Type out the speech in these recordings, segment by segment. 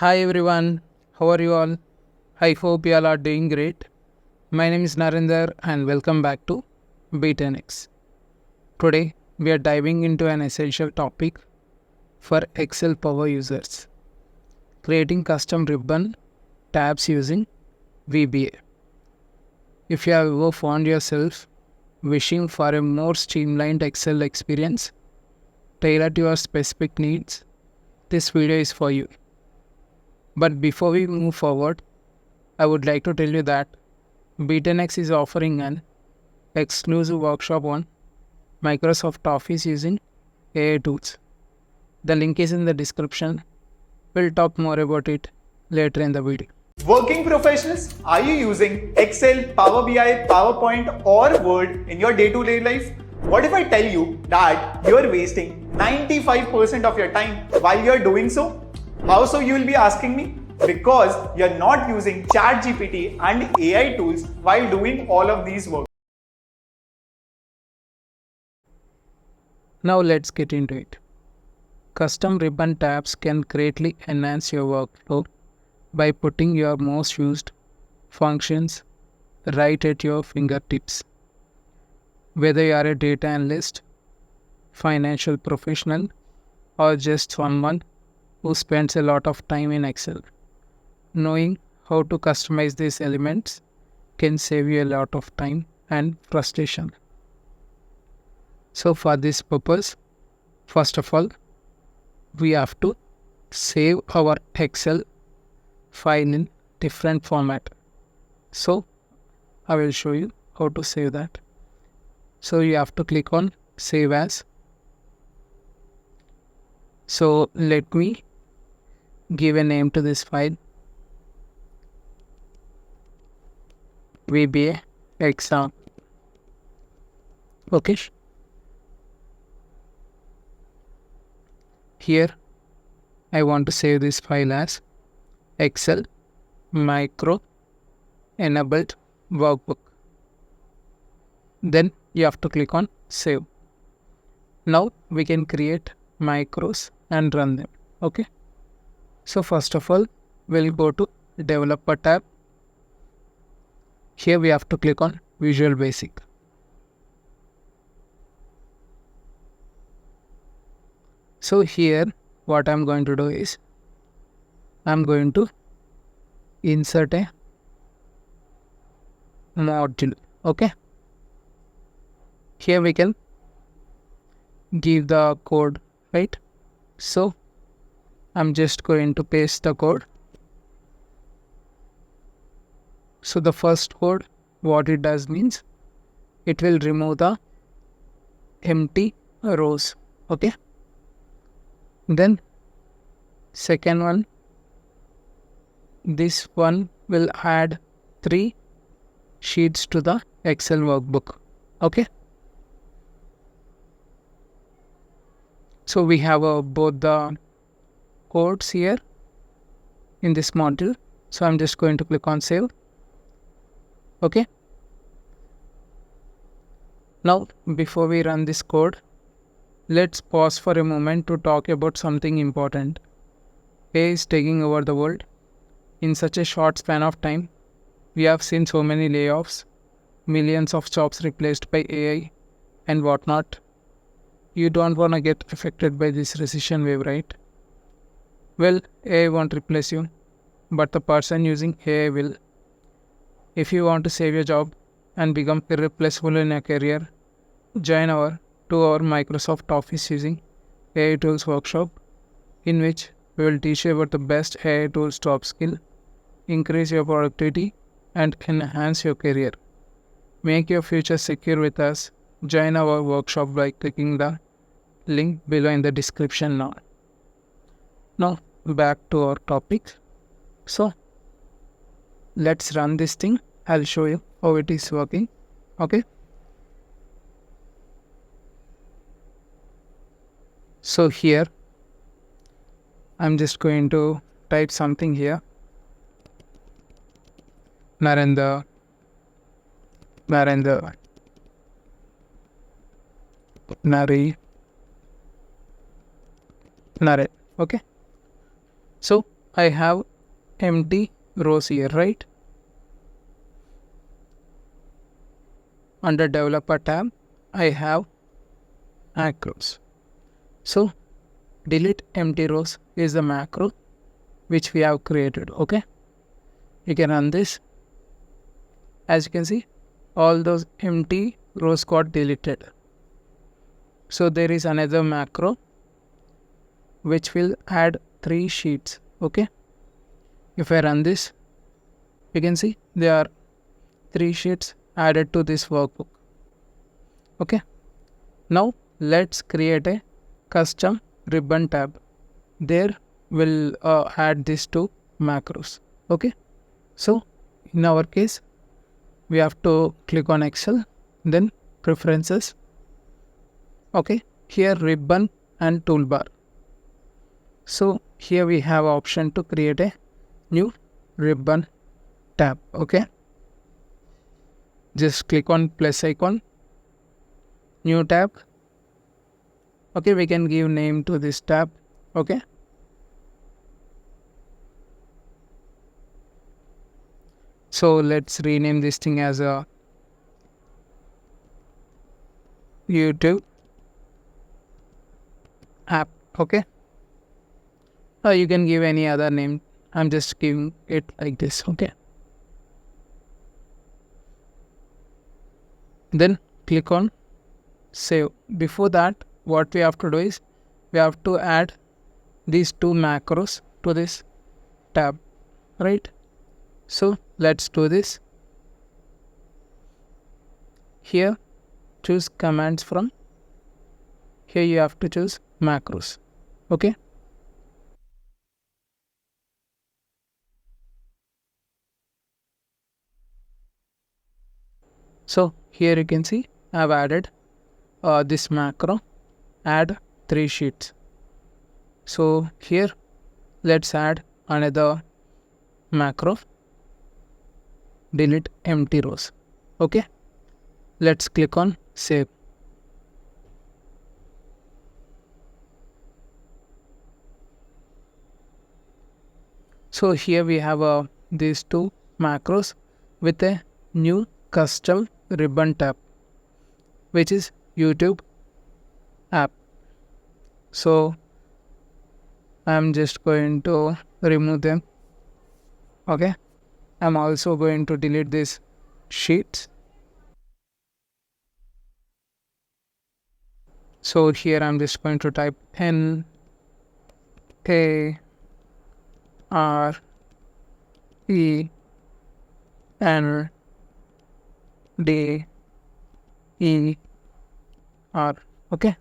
Hi everyone, how are you all? I hope you all are doing great. My name is Narendra and welcome back to Be10x. Today we are diving into an essential topic for Excel power users, creating custom ribbon tabs using VBA. If you have ever found yourself wishing for a more streamlined Excel experience tailored to your specific needs, this video is for you. But before we move forward, I would like to tell you that Be10x is offering an exclusive workshop on Microsoft Office using AI tools. The link is in the description. We'll talk more about it later in the video. Working professionals, are you using Excel, Power BI, PowerPoint or Word in your day-to-day life? What if I tell you that you're wasting 95% of your time while you're doing so? How so, you will be asking me? Because you're not using ChatGPT and AI tools while doing all of these work. Now let's get into it. Custom ribbon tabs can greatly enhance your workflow by putting your most used functions right at your fingertips. Whether you are a data analyst, financial professional, or just someone who spends a lot of time in Excel, knowing how to customize these elements can save you a lot of time and frustration. So for this purpose, first of all, we have to save our Excel file in different format. So I will show you how to save that. So you have to click on Save As. So let me give a name to this file, VBA exam. Okay. Here I want to save this file as Excel micro enabled workbook. Then you have to click on save. Now we can create macros and run them. Okay. So first of all, we'll go to developer tab. Here we have to click on Visual Basic. So here what I'm going to do is I'm going to insert a module. Okay. Here we can give the code, right? So I'm just going to paste the code. So the first code, what it does means it will remove the empty rows. Okay. Then second one, this one will add 3 sheets to the Excel workbook. Okay. So we have both the codes here in this module. So I'm just going to click on save. Okay. Now before we run this code, let's pause for a moment to talk about something important. AI is taking over the world. In such a short span of time, we have seen so many layoffs, millions of jobs replaced by AI and whatnot. You don't want to get affected by this recession wave, right? Well, AI won't replace you, but the person using AI will. If you want to save your job and become irreplaceable in your career, join our 2-hour Microsoft Office using AI Tools workshop, in which we will teach you about the best AI tools to upskill, increase your productivity, and enhance your career. Make your future secure with us. Join our workshop by clicking the link below in the description now. Now back to our topic. So let's run this thing. I'll show you how it is working. Okay. So here I'm just going to type something here. Narendra, Nare. Okay. So I have empty rows here, right? Under developer tab, I have macros. So delete empty rows is the macro which we have created. Okay, you can run this. As you can see, all those empty rows got deleted. So there is another macro which will add 3 sheets. Okay, if I run this, you can see there are 3 sheets added to this workbook. Okay, now let's create a custom ribbon tab. There we'll add these 2 macros. Okay, so in our case we have to click on Excel, then preferences. Okay, here ribbon and toolbar. So here we have option to create a new ribbon tab. Okay, just click on plus icon, new tab. Okay, we can give name to this tab. Okay, so let's rename this thing as a YouTube app. Okay, you can give any other name. I'm just giving it like this. Okay, then click on save. Before that, what we have to do is we have to add these 2 macros to this tab, right? So let's do this. Here choose commands from. Here you have to choose macros. Okay, so here you can see I've added this macro, add 3 sheets. So here let's add another macro, delete empty rows. Okay, let's click on save. So here we have these 2 macros with a new custom ribbon tab, which is YouTube app. So I'm just going to remove them. Okay, I'm also going to delete these sheets. So here I'm just going to type N A R E N D E R. Okay,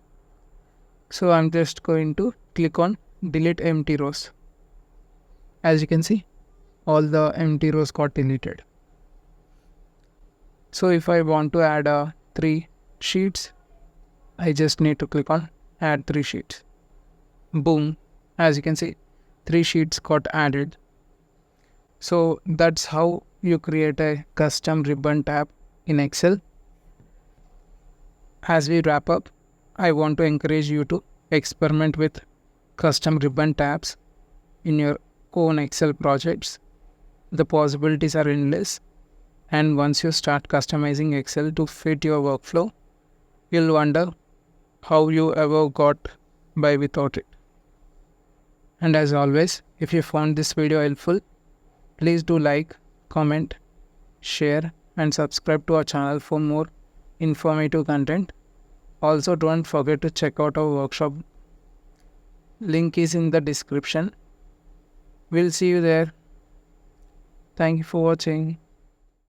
so I'm just going to click on delete empty rows. As you can see, all the empty rows got deleted. So if I want to add 3 sheets, I just need to click on add 3 sheets. Boom, as you can see, 3 sheets got added. So that's how you create a custom ribbon tab in Excel. As we wrap up, I want to encourage you to experiment with custom ribbon tabs in your own Excel projects. The possibilities are endless, and once you start customizing Excel to fit your workflow, you'll wonder how you ever got by without it. And as always, if you found this video helpful, please do like, comment, share and subscribe to our channel for more informative content. Also, don't forget to check out our workshop. Link is in the description. We'll see you there. Thank you for watching.